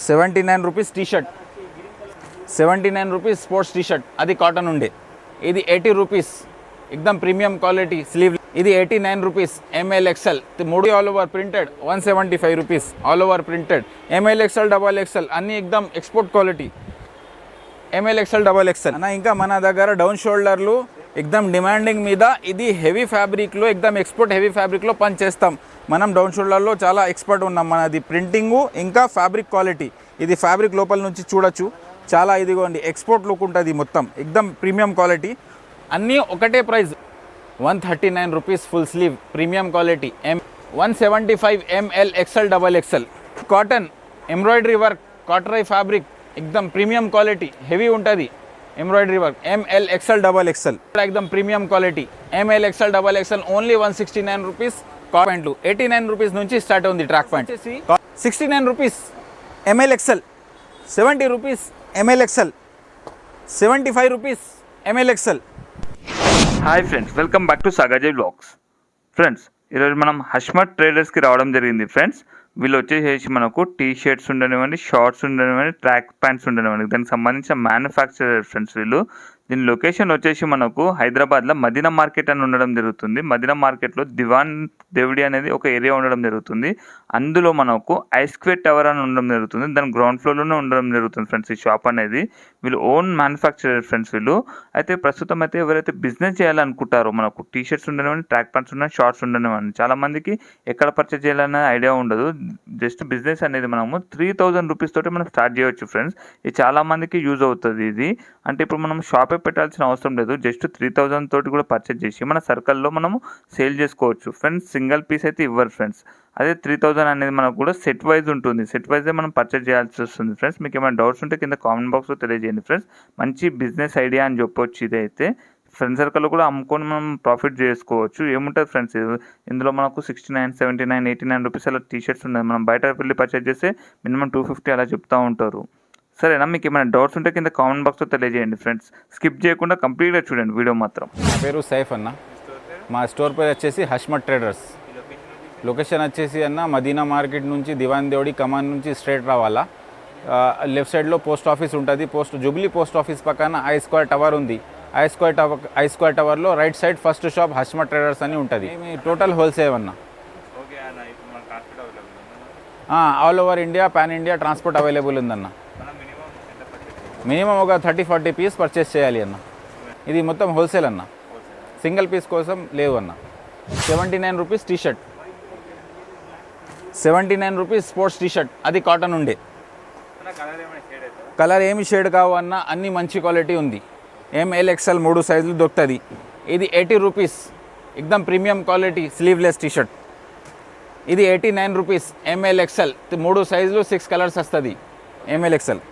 79 rupees T shirt, 79 rupees sports T shirt, అది cotton ఉండే. ఇది 80 రూపీస్ ఎక్దమ్ ప్రీమియం క్వాలిటీ స్లీవ్. ఇది 89 rupees ML XL, 3 all over printed. 175 rupees all over printed. ML XL, double XL అన్నీ ఎక్దమ్ export quality. ML XL, double XL అన్న. ఇంకా మన దగ్గర డౌన్ షోల్డర్లు ఎక్దమ్ డిమాండింగ్ మీద, ఇది హెవీ ఫ్యాబ్రిక్లో, ఎక్దమ్ ఎక్స్పోర్ట్ హెవీ ఫ్యాబ్రిక్లో పని చేస్తాం మనం. డౌన్ షోల్డర్లో చాలా ఎక్స్పర్ట్ ఉన్నాం. మనది ప్రింటింగు ఇంకా ఫ్యాబ్రిక్ క్వాలిటీ. ఇది ఫ్యాబ్రిక్ లోపల నుంచి చూడొచ్చు, చాలా ఇదిగోండి ఎక్స్పోర్ట్ లుక్ ఉంటుంది మొత్తం, ఎక్దమ్ ప్రీమియం క్వాలిటీ. అన్నీ ఒకటే price, 139 rupees full sleeve premium quality. 175 ML XL, double XL. Cotton embroidery work, కాటరై ఫ్యాబ్రిక్, ఎక్దమ్ ప్రీమియం క్వాలిటీ, హెవీ ఉంటుంది embroidery work. ML XL, double XL ఎక్దమ్ premium quality. ML XL, double XL only 169 rupees. ప్యాంట్లు 89 rupees నుంచి start ఉంది. Track pant 69 rupees ML XL, 70 rupees ML XL, 75 rupees ML XL. Hi friends, welcome back to Sagaji vlogs. Friends, ఈరోజు మనం హష్మత్ ట్రేడర్స్కి రావడం జరిగింది. Friends, వీళ్ళు వచ్చేసి మనకు టీ షర్ట్స్ ఉండనివ్వండి, షార్ట్స్ ఉండనివ్వండి, ట్రాక్ ప్యాంట్స్ ఉండనివ్వండి, దానికి సంబంధించిన మ్యానుఫ్యాక్చరర్ ఫ్రెండ్స్ వీళ్ళు. దీని లొకేషన్ వచ్చేసి మనకు హైదరాబాద్లో మదీనా మార్కెట్ అని ఉండడం జరుగుతుంది. మదీనా మార్కెట్లో దివాన్ దేవుడి అనేది ఒక ఏరియా ఉండడం జరుగుతుంది. అందులో మనకు ఐస్క్వేర్ టవర్ అని ఉండడం జరుగుతుంది. దాని గ్రౌండ్ ఫ్లోర్లోనే ఉండడం జరుగుతుంది ఫ్రెండ్స్ ఈ షాప్ అనేది. వీళ్ళు ఓన్ మ్యానుఫ్యాక్చరర్ ఫ్రెండ్స్ వీళ్ళు. అయితే ప్రస్తుతం అయితే ఎవరైతే బిజినెస్ చేయాలనుకుంటారో, మనకు టీ షర్ట్స్ ఉండనివ్వండి, ట్రాక్ ప్యాంట్స్ ఉన్నాయి, షార్ట్స్ ఉండనివ్వండి, చాలామందికి ఎక్కడ పర్చేజ్ చేయాలనే ఐడియా ఉండదు. జస్ట్ బిజినెస్ అనేది మనము 3000 రూపీస్ తోటి మనం స్టార్ట్ చేయవచ్చు ఫ్రెండ్స్. ఇది చాలామందికి యూజ్ అవుతుంది. ఇది అంటే ఇప్పుడు మనం షాపే పెట్టాల్సిన అవసరం లేదు. జస్ట్ 3000 తోటి కూడా పర్చేజ్ చేసి మన సర్కిల్లో మనము సేల్ చేసుకోవచ్చు ఫ్రెండ్స్. సింగిల్ పీస్ అయితే ఇవ్వరు ఫ్రెండ్స్. అదే 3000 అనేది మనకు కూడా సెట్ వైజ్ ఉంటుంది. సెట్ వైజే మనం పర్చేజ్ చేయాల్సి వస్తుంది ఫ్రెండ్స్. మీకు ఏమైనా డౌట్స్ ఉంటే కింద కామెంట్ బాక్స్లో తెలియజేయండి ఫ్రెండ్స్. మంచి బిజినెస్ ఐడియా అని చెప్పొచ్చు ఇదైతే. ఫ్రెండ్ సర్కిల్లో కూడా అమ్ముకొని మనం ప్రాఫిట్ చేసుకోవచ్చు. ఏముంటుంది ఫ్రెండ్స్, ఇందులో మనకు 69, 79, 89 రూపీస్ అలా టీ షర్ట్స్ ఉన్నాయి. మనం బయట వెళ్ళి పర్చేజ్ చేస్తే మినిమం 250 అలా చెప్తూ ఉంటారు. సరేనా, మీకు ఏమైనా డౌట్స్ ఉంటే కింద కామెంట్ బాక్స్లో తెలియజేయండి ఫ్రెండ్స్. స్కిప్ చేయకుండా కంప్లీట్గా చూడండి వీడియో మాత్రం. నా పేరు సైఫ్ అన్న. మా స్టోర్ పేరు వచ్చేసి హష్మత్ ట్రేడర్స్. లొకేషన్ వచ్చేసి అన్న మదీనా మార్కెట్ నుంచి దివాన్ దేవుడి కమాన్ నుంచి స్ట్రైట్ రావాలా. లెఫ్ట్ సైడ్లో పోస్ట్ ఆఫీస్ ఉంటుంది. జూబ్లీ పోస్ట్ ఆఫీస్ పక్కన ఐస్క్వేర్ టవర్ ఉంది. ఐస్క్వేర్ టవర్లో right side first shop Hashmat traders అని ఉంటుంది. టోటల్ హోల్సేల్ అన్న. All over India, pan India transport available ఉందన్న. మినిమం ఒక 30-40 పీస్ పర్చేస్ చేయాలి అన్న. ఇది మొత్తం హోల్సేల్ అన్న, సింగిల్ పీస్ కోసం లేవు అన్న. 79 rupees T shirt, 79 rupees sports T shirt, అది కాటన్ ఉండే. కలర్ ఏమి షేడ్ కావు అన్న, అన్నీ మంచి క్వాలిటీ ఉంది. ఎంఎల్ ఎక్సెల్ 3 సైజులు దొరుకుతుంది. ఇది 80 రూపీస్ ఎక్దమ్ premium quality sleeveless T shirt. ఇది 89 రూపీస్ ఎంఎల్ ఎక్సెల్, 3 సైజులు 6 కలర్స్ వస్తుంది. ఎంఎల్ ఎక్సెల్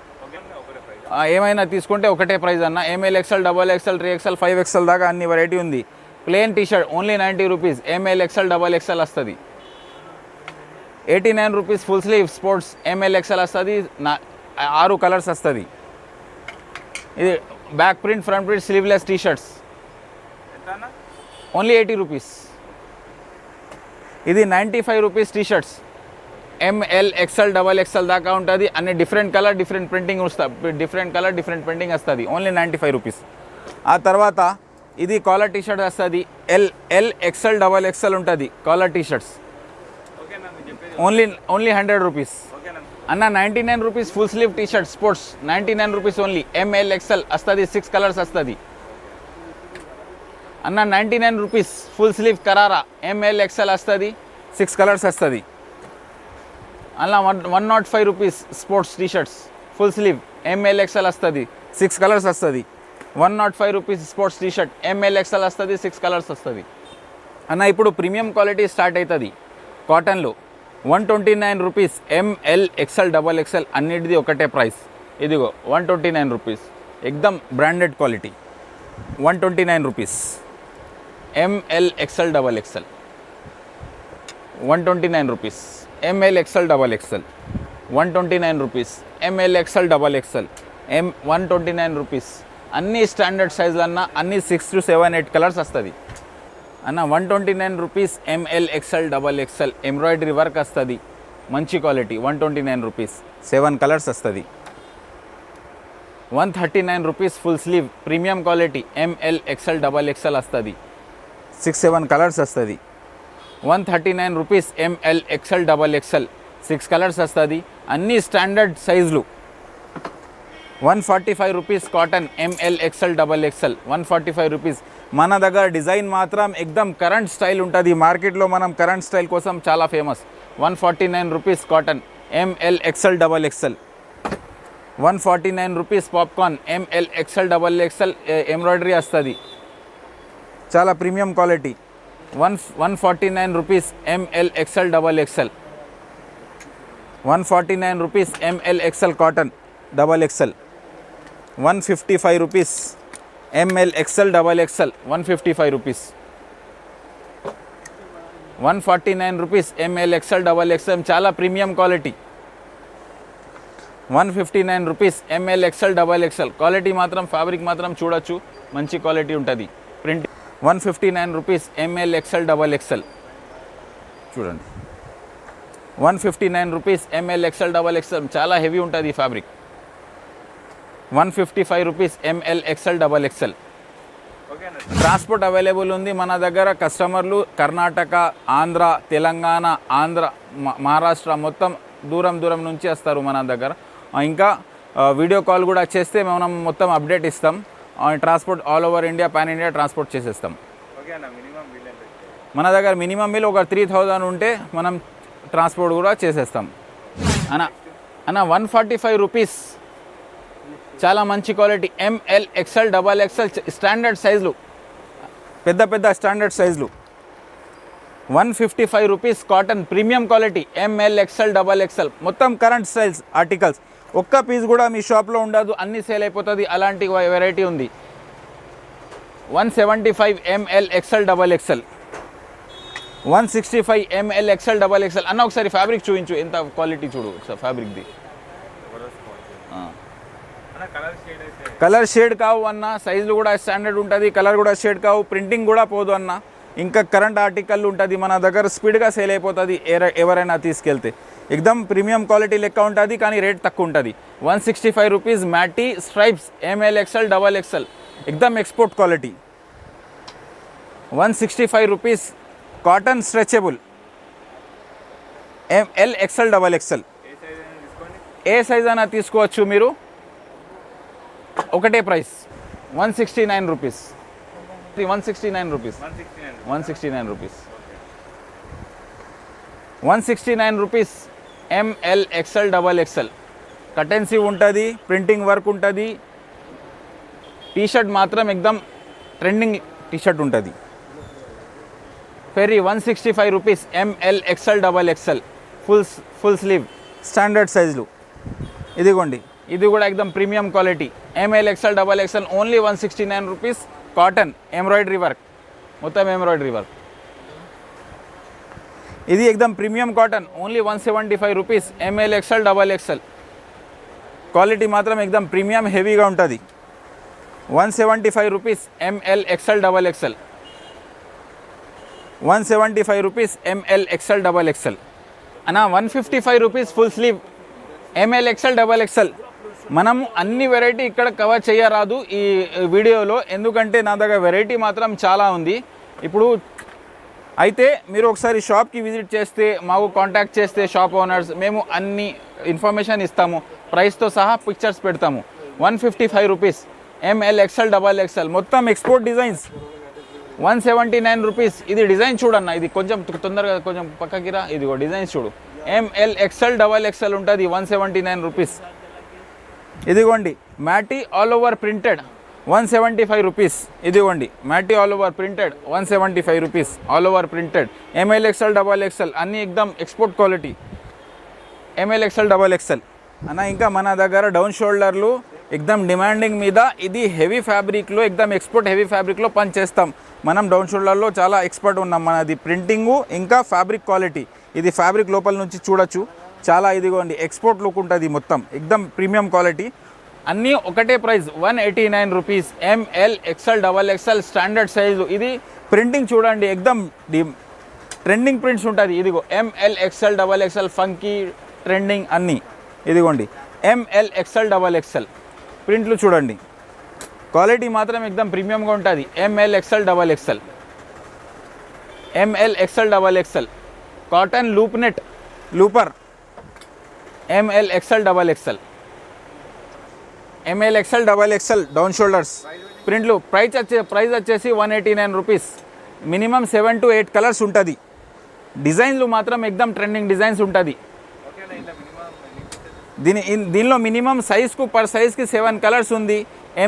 ఏమైనా తీసుకుంటే ఒకటే ప్రైస్ అన్న. ML XL, double XL, 3XL, 5XL దాకా అన్ని వెరైటీ ఉంది. Plain T shirt only 90 rupees. ML XL, double XL వస్తుంది. 89 rupees full sleeve sports M L XL వస్తుంది. 6 కలర్స్ వస్తుంది. ఇది back print, front print sleeveless T shirts only 80 rupees. ఇది 95 rupees T shirts. M L XL, double XL దాకా ఉంటుంది. అన్ని different colour, different printing వస్తుంది. Different colour, different printing వస్తుంది. Only 95 rupees. ఆ తర్వాత ఇది కాలర్ టీ షర్ట్ వస్తుంది. ఎల్ ఎక్సెల్, డబల్ ఎక్సెల్ ఉంటుంది collar T shirts. Only 100 rupees అన్న. 99 rupees full sleeve T shirt sports, 99 rupees only. ML XL వస్తుంది, 6 colours వస్తుంది అన్న. 99 రూపీస్ ఫుల్ స్లీవ్ కరారా ఎంఎల్ ఎక్సెల్ వస్తుంది, 6 కలర్స్ వస్తుంది అలా. 105 rupees sports T shirts full sleeve ML XL వస్తుంది, 6 కలర్స్ వస్తుంది. 105 rupees sports T shirt ML XL వస్తుంది, 6 కలర్స్ వస్తుంది అన్న. ఇప్పుడు ప్రీమియం క్వాలిటీ స్టార్ట్ అవుతుంది కాటన్లో. 129 rupees ML XL, double XL అన్నిటిది ఒకటే ప్రైస్. ఇదిగో 129 రూపీస్ ఎక్దమ్ branded quality. 129 rupees ML XL, double XL. 129 rupees ML XL, double XL. 129 rupees ML XL, double XL. 129 rupees. అన్ని స్టాండర్డ్ సైజులు అన్న, అన్ని 6 to 7, 8 కలర్స్ వస్తుంది అన్న. 129 rupees ML XL, double XL. Embroidery work వస్తుంది. మంచి క్వాలిటీ 129 రూపీస్ 7 కలర్స్ వస్తుంది. 139 rupees full sleeve premium quality ML XL double XL వస్తుంది. 6-7 కలర్స్ వస్తుంది. 139 rupees ML XL double XL 6 colours వస్తుంది. అన్ని స్టాండర్డ్ సైజులు. 145 rupees cotton ML XL double XL 145 rupees. మన దగ్గర డిజైన్ మాత్రం ఎక్దమ్ కరెంట్ స్టైల్ ఉంటుంది. మార్కెట్లో మనం కరెంట్ స్టైల్ కోసం చాలా famous. 149 rupees cotton ML XL double XL. 149 rupees popcorn ML XL double XL embroidery వస్తుంది. చాలా premium quality. 149 rupees ML XL double XL. 149 rupees ML XL cotton double XL. 155 rupees ML XL double XL 155 rupees. 149 rupees ML XL double XL చాలా premium quality. 159 rupees ML XL double XL quality మాత్రం fabric మాత్రం చూడొచ్చు, మంచి quality ఉంటుంది. Print 159 rupees ML XL double XL చూడండి. 159 rupees ML XL double XL చాలా heavy ఉంటుంది ఈ fabric. 155 rupees ML XL double XL. Transport available ఉంది మన దగ్గర. కస్టమర్లు కర్ణాటక, ఆంధ్ర, తెలంగాణ, మహారాష్ట్ర మొత్తం దూరం దూరం నుంచి వస్తారు మన దగ్గర. ఇంకా వీడియో కాల్ కూడా చేస్తే మనం మొత్తం అప్డేట్ ఇస్తాం. Transport all over India, pan India transport చేసేస్తాం. మన దగ్గర మినిమం బిల్ ఒక 3000 ఉంటే మనం ట్రాన్స్పోర్ట్ కూడా చేసేస్తాం. అన్న 145 రూపీస్ చాలా మంచి quality ML XL double XL standard సైజులు, పెద్ద పెద్ద స్టాండర్డ్ సైజులు. 155 rupees cotton premium quality ML XL double XL మొత్తం కరెంట్ స్టైల్స్ ఆర్టికల్స్. ఒక్క పీస్ కూడా మీ షాప్లో ఉండదు, అన్ని సేల్ అయిపోతుంది. అలాంటి వెరైటీ ఉంది. 175 ML XL double XL. 165 ML XL double XL. అన్న ఒకసారి ఫ్యాబ్రిక్ చూపించు, ఎంత క్వాలిటీ చూడు ఫ్యాబ్రిక్ది. కలర్ షేడ్ కావు అన్న, సైజులు కూడా స్టాండర్డ్ ఉంటుంది, కలర్ కూడా షేడ్ కావు, ప్రింటింగ్ కూడా పోదు అన్న. ఇంకా కరెంట్ ఆర్టికల్ ఉంటుంది మన దగ్గర, స్పీడ్గా సేల్ అయిపోతుంది ఎవరైనా తీసుకెళ్తే. ఎక్దమ్ ప్రీమియం క్వాలిటీ లెక్క ఉంటుంది, కానీ రేట్ తక్కువ ఉంటుంది. 165 rupees matty stripes ML XL double XL ఎక్దమ్ export quality. 165 rupees cotton stretchable ML XL double XL. ఏ సైజ్ అయినా తీసుకోవచ్చు మీరు, ఒకటే price 169 rupees. 169 rupees 169 rupees 169 rupees ML XL double XL. కటెన్సీ ఉంటుంది, ప్రింటింగ్ వర్క్ ఉంటుంది. టీషర్ట్ మాత్రం ఎక్దమ్ ట్రెండింగ్ టీషర్ట్ ఉంటుంది. ఫెరీ 165 rupees ML XL double XL full sleeve standard సైజులు. ఇదిగోండి, ఇది కూడా ఎక్దమ్ premium quality ML XL double XL only 169 rupees. Cotton embroidery work, మొత్తం ఎంబ్రాయిడరీ వర్క్. ఇది ఎక్దమ్ premium cotton only 175 rupees ML XL double XL. Quality మాత్రం ఎక్దమ్ ప్రీమియం హెవీగా ఉంటుంది. 175 rupees ML XL double XL. 175 rupees ML XL double XL. అన్న 155 rupees full sleeve ML XL double XL. మనము అన్ని వెరైటీ ఇక్కడ కవర్ చేయరాదు ఈ వీడియోలో, ఎందుకంటే నా దగ్గర వెరైటీ మాత్రం చాలా ఉంది. ఇప్పుడు అయితే మీరు ఒకసారి షాప్కి విజిట్ చేస్తే, మాకు కాంటాక్ట్ చేస్తే షాప్ ఓనర్స్, మేము అన్ని ఇన్ఫర్మేషన్ ఇస్తాము, ప్రైస్తో సహా పిక్చర్స్ పెడతాము. 155 rupees ML XL double XL మొత్తం ఎక్స్పోర్ట్ డిజైన్స్. 179 రూపీస్. ఇది డిజైన్ చూడన్న, ఇది కొంచెం తొందరగా కొంచెం పక్కకి రా. ఇదిగో డిజైన్స్ చూడు, ఎంఎల్ ఎక్స్ఎల్ డబల్ ఎక్స్ఎల్ ఉంటుంది. 179 రూపీస్. ఇదిగోండి matty all over printed 175 rupees. ఇదిగోండి matty all over printed 175 rupees. All over printed ML XL double XL అన్నీ ఎక్దమ్ export quality ML XL double XL అన్న. ఇంకా మన దగ్గర డౌన్ షోల్డర్లు ఎక్దమ్ డిమాండింగ్ మీద, ఇది హెవీ ఫ్యాబ్రిక్లో ఎక్దమ్ ఎక్స్పోర్ట్ హెవీ ఫ్యాబ్రిక్లో పని చేస్తాం మనం. డౌన్ షోల్డర్లో చాలా ఎక్స్పర్ట్ ఉన్నాం. మనది ప్రింటింగు ఇంకా ఫ్యాబ్రిక్ క్వాలిటీ. ఇది ఫ్యాబ్రిక్ లోపల నుంచి చూడొచ్చు, చాలా ఇదిగోండి ఎక్స్పోర్ట్ లుక్ ఉంటుంది మొత్తం, ఎక్దమ్ ప్రీమియం క్వాలిటీ. అన్నీ ఒకటే price 189 rupees M L XL double XL standard size. ఇది ప్రింటింగ్ చూడండి, ఎక్దమ్ ట్రెండింగ్ ప్రింట్స్ ఉంటుంది. ఇదిగో ML XL double XL funky trending అన్నీ. ఇదిగోండి ఎంఎల్ ఎక్స్ఎల్ డబల్ ఎక్స్ఎల్ ప్రింట్లు చూడండి. క్వాలిటీ మాత్రం ఎక్దమ్ ప్రీమియంగా ఉంటుంది. ML XL double XL, ML XL double XL cotton loop net looper, ML XL double XL, ML XL double XL down shoulders ప్రింట్లు. Price వచ్చేసి 189 rupees. Minimum 7 to 8 colours ఉంటుంది. డిజైన్లు మాత్రం ఎక్దమ్ ట్రెండింగ్ డిజైన్స్ ఉంటుంది. దీనిలో మినిమం సైజ్కు పర్ సైజ్కి 7 కలర్స్ ఉంది.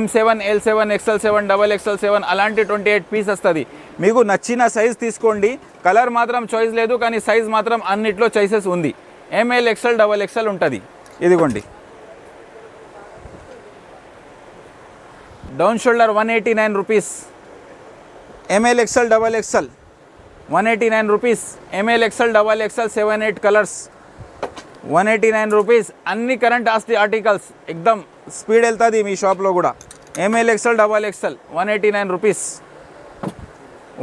M7, L7, XL7, XXL7 అలాంటి 28 పీస్ వస్తుంది. మీకు నచ్చిన సైజ్ తీసుకోండి. కలర్ మాత్రం చాయిస్ లేదు, కానీ సైజ్ మాత్రం అన్నిట్లో చాయిసెస్ ఉంది. ఎంఎల్ ఎక్స్ఎల్ డబల్ ఎక్స్ఎల్ ఉంటుంది. ఇదిగోండి down shoulder 189 rupees. ML XL double XL 189 rupees. ML XL double XL 7-8 colours 189 rupees. అన్ని కరెంట్ ఆర్టికల్స్ ఎక్దమ్ స్పీడ్ వెళ్తుంది మీ షాప్లో కూడా. ML XL double XL 189 rupees.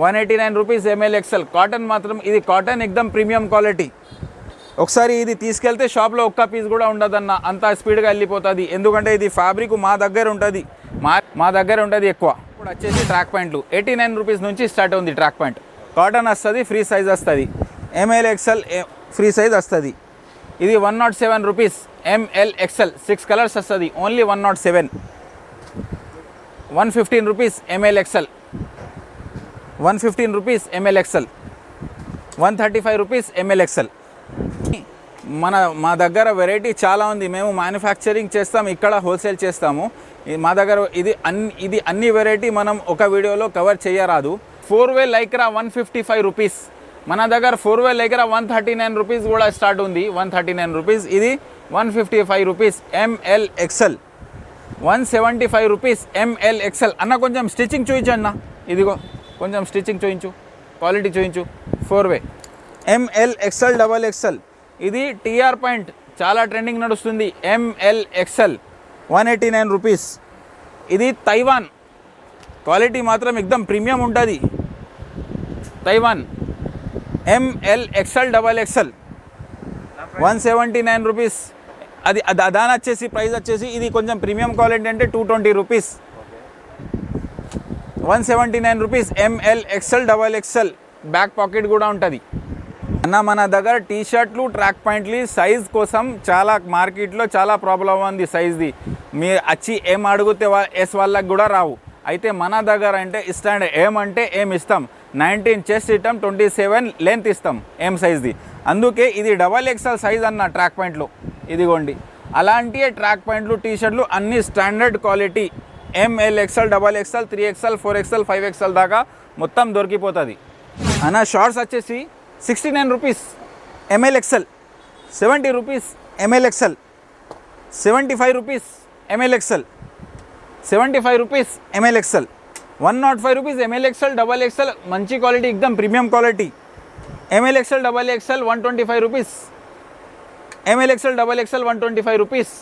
189 rupees M L XL. Cotton మాత్రం ఇది cotton ఎక్దమ్ premium quality. ఒకసారి ఇది తీసుకెళ్తే షాప్లో ఒక్క పీస్ కూడా ఉండదన్న, అంత స్పీడ్గా వెళ్ళిపోతుంది. ఎందుకంటే ఇది ఫ్యాబ్రిక్ మా దగ్గర ఉంటుంది, మా దగ్గర ఉంటుంది ఎక్కువ. ఇప్పుడు వచ్చేసి ట్రాక్ ప్యాంట్లు 89 రూపీస్ నుంచి స్టార్ట్ ఉంది. ట్రాక్ ప్యాంట్ కాటన్ వస్తుంది, ఫ్రీ సైజ్ వస్తుంది. ఎంఎల్ ఎక్స్ఎల్ ఫ్రీ సైజ్ వస్తుంది. ఇది 107 రూపీస్. ఎంఎల్ ఎక్స్ఎల్ 6 కలర్స్ వస్తుంది. Only 107. 115 rupees M L XL. 115 rupees M L XL. 135 rupees M L XL. మా దగ్గర వెరైటీ చాలా ఉంది. మేము మ్యానుఫ్యాక్చరింగ్ చేస్తాం, ఇక్కడ హోల్సేల్ చేస్తాము. మా దగ్గర ఇది అన్ని వెరైటీ మనం ఒక వీడియోలో కవర్ చేయరాదు. 4-way Lycra 155 rupees. మన దగ్గర 4-way లైక్రా 139 రూపీస్ కూడా స్టార్ట్ ఉంది. 139 రూపీస్. ఇది 155 rupees ML XL. 175 rupees ML XL. అన్న కొంచెం స్టిచ్చింగ్ చూయించు అన్న. ఇదిగో కొంచెం స్టిచ్చింగ్ చూయించు, క్వాలిటీ చూయించు. 4-way ML XL double XL. ఇది టీఆర్ పాయింట్ చాలా ట్రెండింగ్ నడుస్తుంది. ML XL 189 rupees. ఇది తైవాన్ క్వాలిటీ మాత్రం ఎక్దమ్ ప్రీమియం ఉంటుంది. Taiwan ML XL double XL 179 rupees. అది దాని వచ్చేసి ప్రైస్ వచ్చేసి ఇది కొంచెం ప్రీమియం క్వాలిటీ అంటే 220 rupees. 179 rupees M L XL double XL. Back pocket కూడా ఉంటుంది అన్న. మన దగ్గర టీ షర్ట్లు ట్రాక్ ప్యాంట్లు సైజ్ కోసం చాలా మార్కెట్లో చాలా ప్రాబ్లం ఉంది సైజ్ది. మీరు వచ్చి ఏం అడిగితే ఎస్ వాళ్ళకి కూడా రావు. అయితే మన దగ్గర అంటే స్టాండర్డ్ ఏమంటే ఏం ఇస్తాం. 19 చెస్ట్ ఇస్తాం, 27 లెంత్ ఇస్తాం ఏం సైజ్ది. అందుకే ఇది డబల్ ఎక్స్ఎల్ సైజ్ అన్న ట్రాక్ ప్యాంట్లు. ఇదిగోండి అలాంటి ట్రాక్ ప్యాంట్లు టీ షర్ట్లు అన్ని standard quality. ML XL double XL 3XL 4XL 5XL దాకా మొత్తం దొరికిపోతుంది అన్న. షార్ట్స్ వచ్చేసి 69 rupees ML XL. 70 rupees ML XL. 75 rupees ML XL. 75 rupees ML XL. 105 rupees ML XL double XL. మంచి క్వాలిటీ ఎక్దమ్ premium quality. ML XL double XL 125 rupees. ML XL double XL 125 rupees.